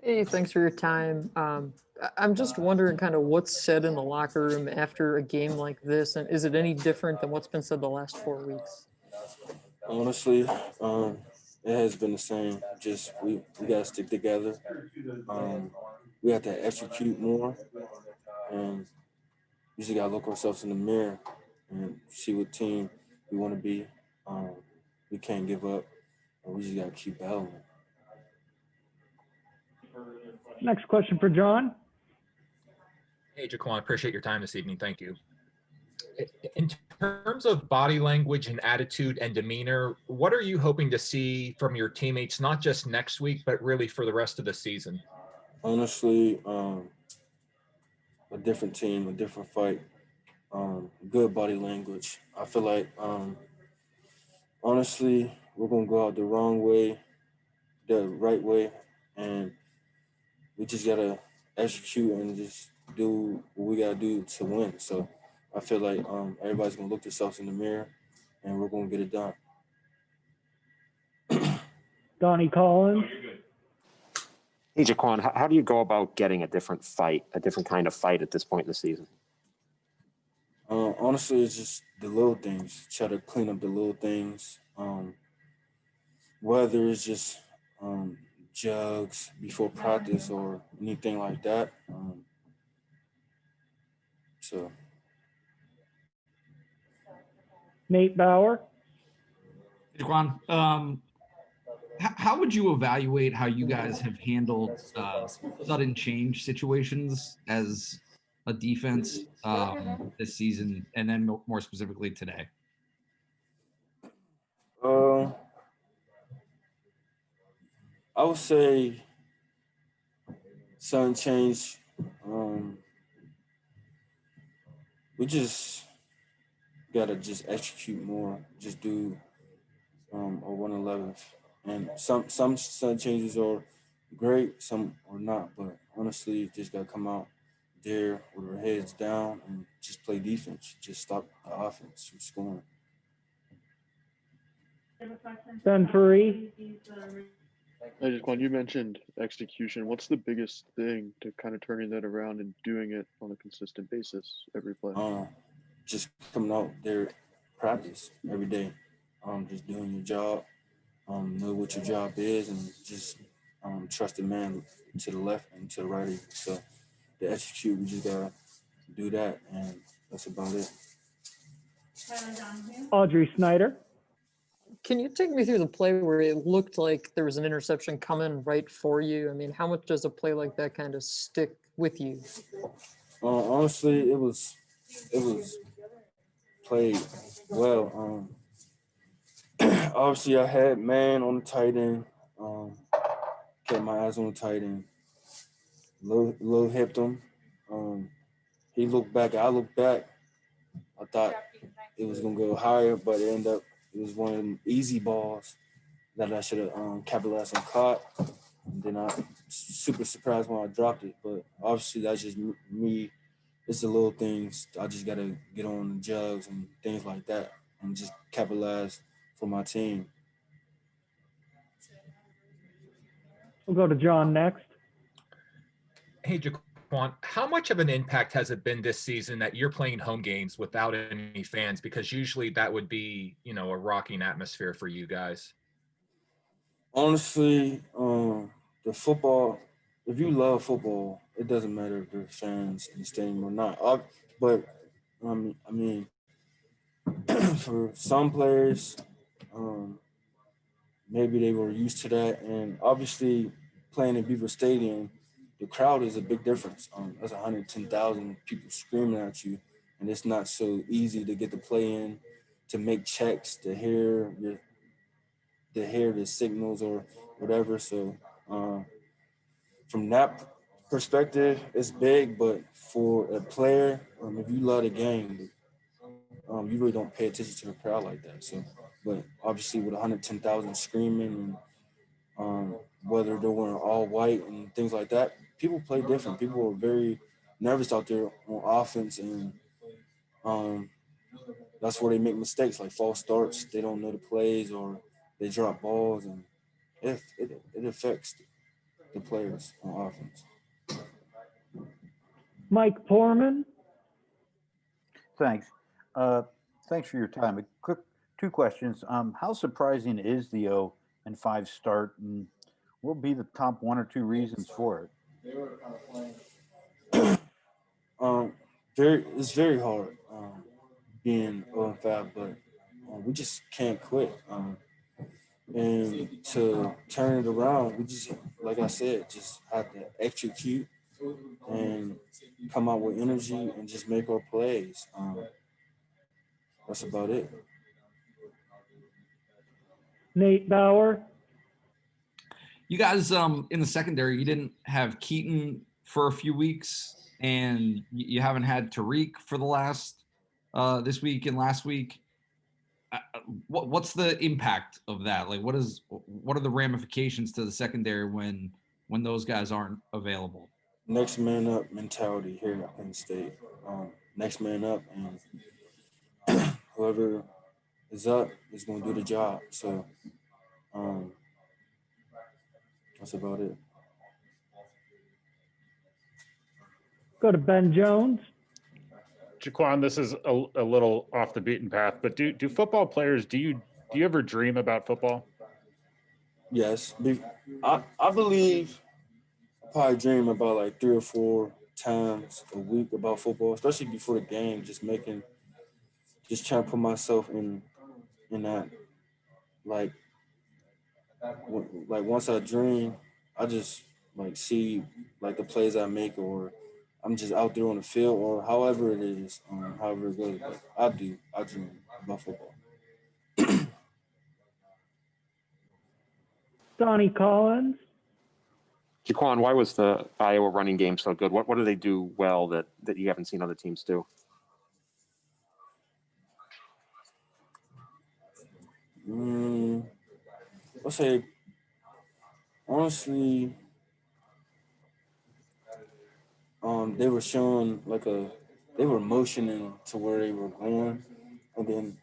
Hey, thanks for your time. I'm just wondering kind of what's said in the locker room after a game like this, and is it any different than what's been said the last 4 weeks? Honestly, it has been the same. Just we gotta stick together. Um, we have to execute more, and we just gotta look ourselves in the mirror and see what team we want to be. Um, we can't give up, and we just gotta keep battling. Next question for John. Hey, Jaquan, appreciate your time this evening. Thank you. In terms of body language and attitude and demeanor, what are you hoping to see from your teammates, not just next week, but really for the rest of the season? Honestly, a different team, a different fight, good body language. I feel like, honestly, we're gonna go out the wrong way, the right way, and we just gotta execute and just do what we gotta do to win. So I feel like everybody's gonna look themselves in the mirror, and we're gonna get it done. Donnie Collins. Hey, Jaquan, how do you go about getting a different fight, a different kind of fight at this point in the season? Honestly, it's just the little things. Try to clean up the little things. Whether it's just jugs before practice or anything like that. So Nate Bauer. Jaquan, how would you evaluate how you guys have handled sudden change situations as a defense this season, and then more specifically today? uh, I would say sudden change. Um, we just gotta just execute more. Just do a 111th. And some sudden changes are great, some are not. But honestly, just gotta come out there with our heads down and just play defense. Just stop the offense from scoring. Ben Furry. I just want you mentioned execution. What's the biggest thing to kind of turning that around and doing it on a consistent basis every play? Just coming out there, practice every day. Just doing your job. Know what your job is, and just trust the man to the left and to the right. So to execute, we just gotta do that, and that's about it. Audrey Snyder. Can you take me through the play where it looked like there was an interception coming right for you? I mean, how much does a play like that kind of stick with you? Honestly, it was played well. Obviously, I had man on the tight end. Kept my eyes on the tight end. Low hipped him. He looked back. I looked back. I thought it was gonna go higher, but it was one of them easy balls that I should have capitalized and caught. And then I super surprised when I dropped it. But obviously, that's just me. It's the little things. I just gotta get on the jugs and things like that, and just capitalize for my team. We'll go to John next. Hey, Jaquan, how much of an impact has it been this season that you're playing home games without any fans? Because usually that would be, a rocking atmosphere for you guys. Honestly, the football. If you love football, it doesn't matter if there's fans in the stadium or not. But I mean, for some players, um, maybe they were used to that, and obviously, playing in Beaver Stadium, the crowd is a big difference. That's 110,000 people screaming at you, and it's not so easy to get the play in, to make checks, to hear the signals or whatever. So from that perspective, it's big. But for a player, if you love the game, you really don't pay attention to the crowd like that. So, but obviously with 110,000 screaming and whether they're wearing all white and things like that, people play different. People are very nervous out there on offense, and um, that's where they make mistakes like false starts. They don't know the plays or they drop balls, and it affects the players on offense. Mike Porman. Thanks. Thanks for your time. A quick two questions. How surprising is the 0-5 start, and what will be the top one or two reasons for it? It's very hard being 0-5, but we just can't quit. And to turn it around, we just, like I said, just have to execute and come out with energy and just make our plays. That's about it. Nate Bauer. You guys, in the secondary, you didn't have Keaton for a few weeks, and you haven't had Tariq for the last this week and last week. What's the impact of that? Like, what are the ramifications to the secondary when those guys aren't available? Next man up mentality here at Penn State. Next man up, and whoever is up is going to do the job. So that's about it. Go to Ben Jones. Jaquan, this is a little off the beaten path, but do football players, do you ever dream about football? Yes. I believe I probably dream about like 3 or 4 times a week about football, especially before the game, just trying to put myself in that, like once I dream, I just like see like the plays I make, or I'm just out there on the field, or however it is, however it goes. But I dream about football. Donnie Collins. Jaquan, why was the Iowa running game so good? What do they do well that you haven't seen other teams do? I'll say, honestly, they were showing they were motioning to where they were going, and then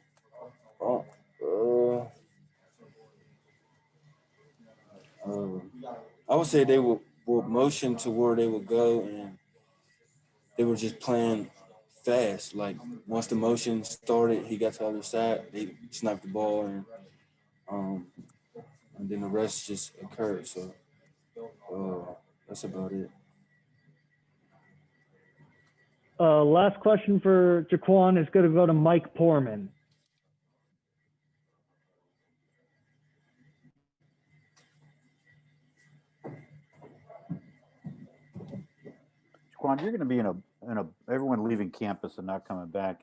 I would say they would motion to where they would go, and they were just playing fast. Like once the motion started, he got to the other side, they snapped the ball, and then the rest just occurred. So that's about it. Last question for Jaquan is going to go to Mike Porman. Jaquan, you're going to be in a everyone leaving campus and not coming back.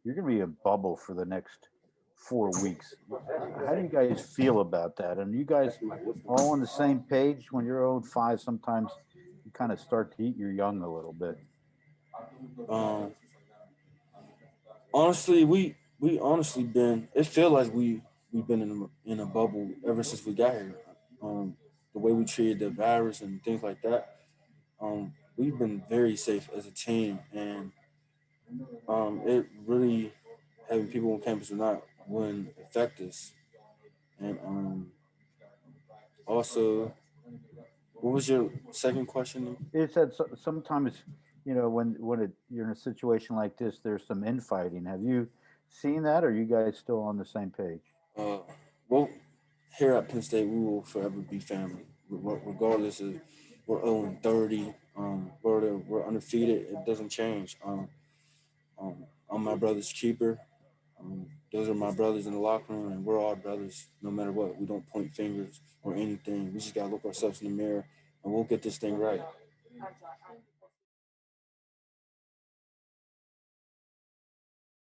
You're going to be in a bubble for the next 4 weeks. How do you guys feel about that? And you guys all on the same page when you're 0-5? Sometimes you kind of start to eat your young a little bit. Honestly, we honestly been. It feel like we've been in a bubble ever since we got here. The way we treated the virus and things like that. We've been very safe as a team, and it really, having people on campus or not, wouldn't affect us. And also, what was your second question? It said sometimes, when you're in a situation like this, there's some infighting. Have you seen that, or are you guys still on the same page? Well, here at Penn State, we will forever be family, regardless of we're 0-30, we're undefeated. It doesn't change. I'm my brother's keeper. Those are my brothers in the locker room, and we're all brothers no matter what. We don't point fingers or anything. We just gotta look ourselves in the mirror, and we'll get this thing right.